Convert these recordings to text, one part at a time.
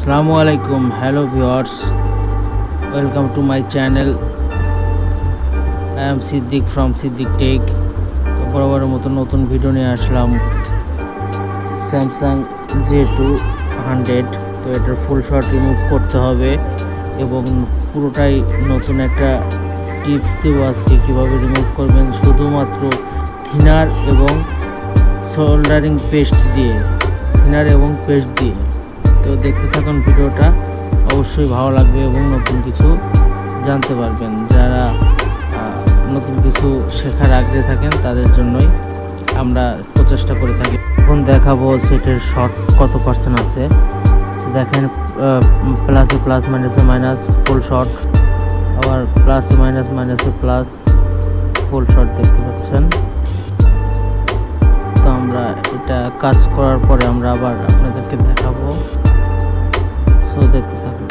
Assalamualaikum, hello viewers, welcome to my channel. I am Siddiq from Siddiq Tech. তো বরাবরের মতো নতুন video নিয়ে আসলাম Samsung J200। তো এটার ফুল শট রিমুভ করতে হবে এবং পুরোটাই নতুন একটা টিপস দেব আজকে কিভাবে রিমুভ করবেন শুধুমাত্র থিনার এবং সোল্ডারিং পেস্ট দিয়ে তো দেখতে থাকুন ভিডিওটা, অবশ্যই ভালো লাগবে এবং নতুন কিছু জানতে পারবেন। যারা নতুন কিছু শেখার আগ্রহে থাকেন তাদের জন্যই আমরা প্রচেষ্টা করে থাকি। এখন দেখাবো সেটের শর্ট কত পার্সেন্ট আছে। দেখেন প্লাসে প্লাস, মাইনাসে মাইনাস, ফুল শর্ট, আবার প্লাসে মাইনাস, মাইনাসে প্লাস, ফুল শর্ট দেখতে পাচ্ছেন। তো আমরা এটা কাজ করার পরে আমরা আবার আপনাদেরকে দেখাবো। সো দেখতে থাকুন।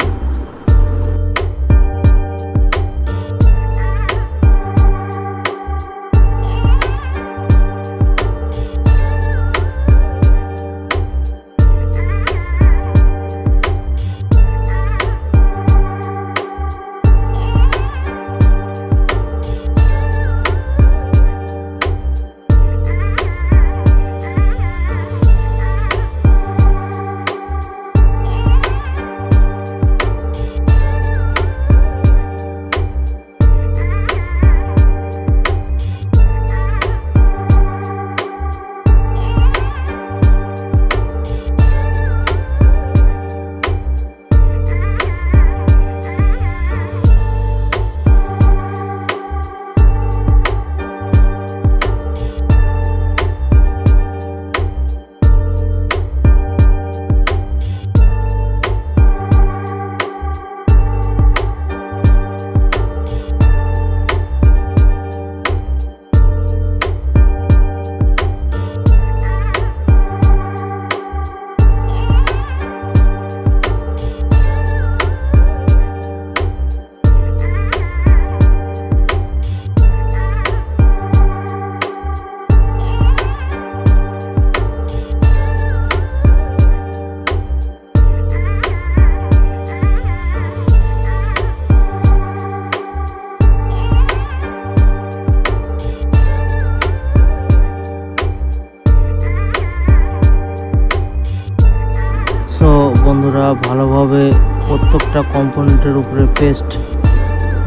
বন্ধুরা, ভালোভাবে প্রত্যেকটা কম্পোনেন্টের উপরে পেস্ট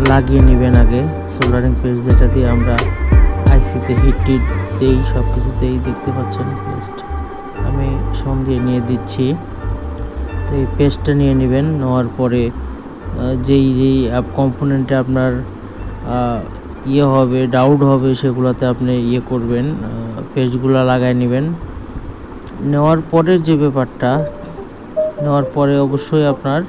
লাগিয়ে নেবেন আগে। সোল্ডারিং পেস্ট যেটা দিয়ে আমরা আইসিতে হিট দেই, সব কিছুতেই দেখতে পাচ্ছেন পেস্ট আমি সম দিয়ে নিয়ে দিচ্ছি। তো এই পেস্টটা নিয়ে নেবেন, নেওয়ার পরে যেই কম্পোনেন্টে আপনার হবে, ডাউট হবে, সেগুলোতে আপনি করবেন, পেস্টগুলো লাগাই নেবেন। নেওয়ার পরে যে ব্যাপারটা, নেওয়ার পরে অবশ্যই আপনার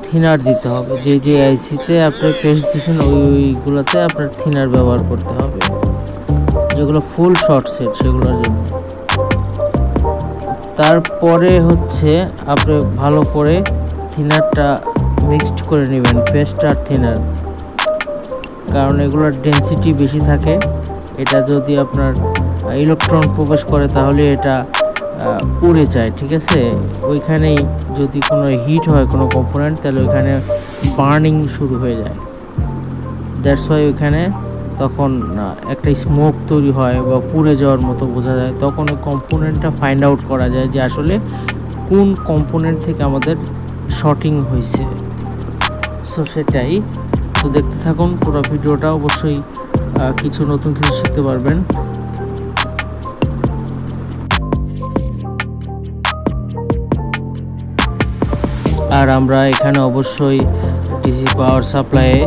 থিনার দিতে হবে। যে আইসিতে আপনি পেস্ট দিচ্ছেন ওইগুলোতে আপনার থিনার ব্যবহার করতে হবে, যেগুলো ফুল শর্ট সেট সেগুলোর জন্য। তারপরে হচ্ছে আপনি ভালো করে থিনারটা মিক্সড করে নেবেন, পেস্ট আর থিনার, কারণ এগুলোর ডেনসিটি বেশি থাকে। এটা যদি আপনার ইলেকট্রন প্রবেশ করে তাহলে এটা উড়ে যায়, ঠিক আছে। ওইখানেই যদি কোনো হিট হয় কোনো কম্পোনেন্ট, তাহলে ওইখানে বার্নিং শুরু হয়ে যায়। দ্যাটস ওয়াই ওইখানে তখন একটা স্মোক তৈরি হয় বা পুড়ে যাওয়ার মতো বোঝা যায়। তখন ওই কম্পোনেন্টটা ফাইন্ড আউট করা যায় যে আসলে কোন কম্পোনেন্ট থেকে আমাদের শর্টিং হয়েছে। সো সেটাই। তো দেখতে থাকুন পুরো ভিডিওটা, অবশ্যই কিছু নতুন কিছু শিখতে পারবেন। আর আমরা এখানে অবশ্যই ডিসি পাওয়ার সাপ্লাইয়ে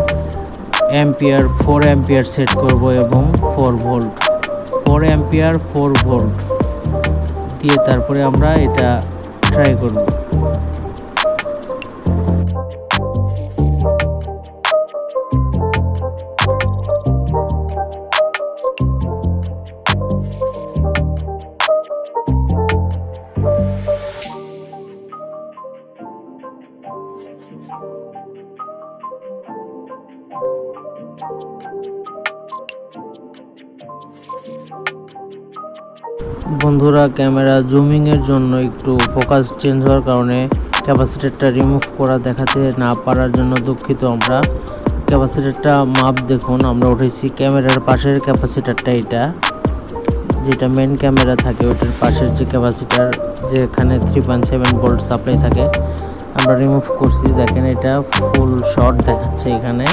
অ্যাম্পিয়ার 4 অ্যাম্পিয়ার সেট করব এবং 4 ভোল্ট, 4 অ্যাম্পিয়ার 4 ভোল্ট দিয়ে তারপরে আমরা এটা ট্রাই করব। বন্ধুরা, ক্যামেরা জুমিং এর জন্য একটু ফোকাস চেঞ্জ হওয়ার কারণে ক্যাপাসিটরটা রিমুভ করা দেখাতে না পারার জন্য দুঃখিত আমরা। ক্যাপাসিটরটা মাপ দেখুন, আমরা উঠেছি ক্যামেরার পাশের ক্যাপাসিটরটা, এটা যেটা মেন ক্যামেরা থাকে ওটার পাশের যে ক্যাপাসিটর, যেখানে 3.7 ভোল্ট সাপ্লাই থাকে, আমরা রিমুভ করছি। দেখেন এটা ফুল শর্ট দেখাচ্ছে, এখানে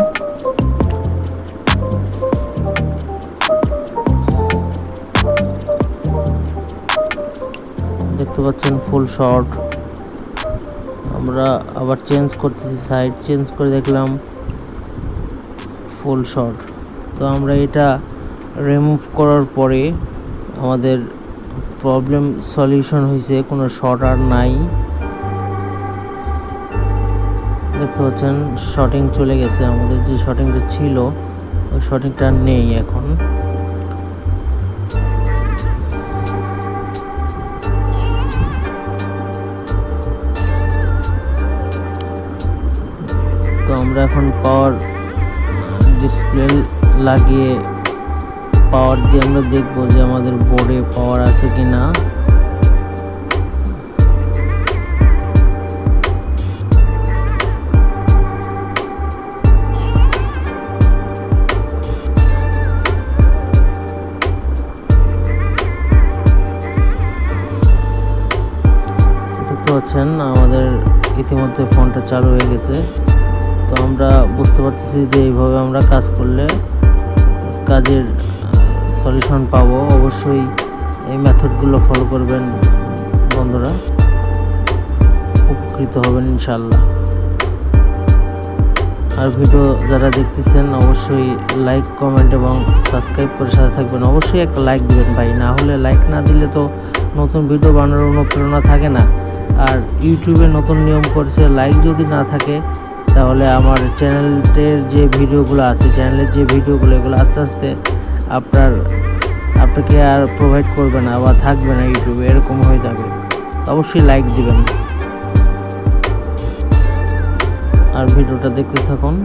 দেখতে পাচ্ছেন ফুল শর্ট। আমরা আবার চেঞ্জ করতেছি, সাইড চেঞ্জ করে দেখলাম ফুল শর্ট। তো আমরা এটা রিমুভ করার পরে আমাদের প্রবলেম সলিউশন হয়েছে, কোনো শর্ট আর নাই। দেখতে পাচ্ছেন শর্টিং চলে গেছে, আমাদের যে শর্টিংটা ছিল ওই শর্টিংটা নেই এখন। তো আমরা এখন পাওয়ার ডিসপ্লে লাগিয়ে পাওয়ার দিয়ে আমরা দেখবো যে আমাদের বোর্ডে পাওয়ার আছে কিনা। দেখতে পাচ্ছেন আমাদের ইতিমধ্যে ফোনটা চালু হয়ে গেছে। তো আমরা বুঝতে পারতেছি যে এইভাবে আমরা কাজ করলে কাজের সলিউশন পাবো। অবশ্যই এই মেথডগুলো ফলো করবেন বন্ধুরা, উপকৃত হবেন ইনশাল্লাহ। আর ভিডিও যারা দেখতেছেন অবশ্যই লাইক, কমেন্ট এবং সাবস্ক্রাইব করে সাথে থাকবেন। অবশ্যই একটা লাইক দিবেন ভাই, না হলে লাইক না দিলে তো নতুন ভিডিও বানানোর অনুপ্রেরণা থাকে না। আর ইউটিউবে নতুন নিয়ম করেছে, লাইক যদি না থাকে তাহলে আমার চ্যানেলের যে ভিডিওগুলো আছে, এগুলো আস্তে আস্তে আপনাকে আর প্রোভাইড করবে না বা থাকবে না ইউটিউবে, এরকম হয়ে যাবে। অবশ্যই লাইক দিবেন আর ভিডিওটা দেখতে থাকুন।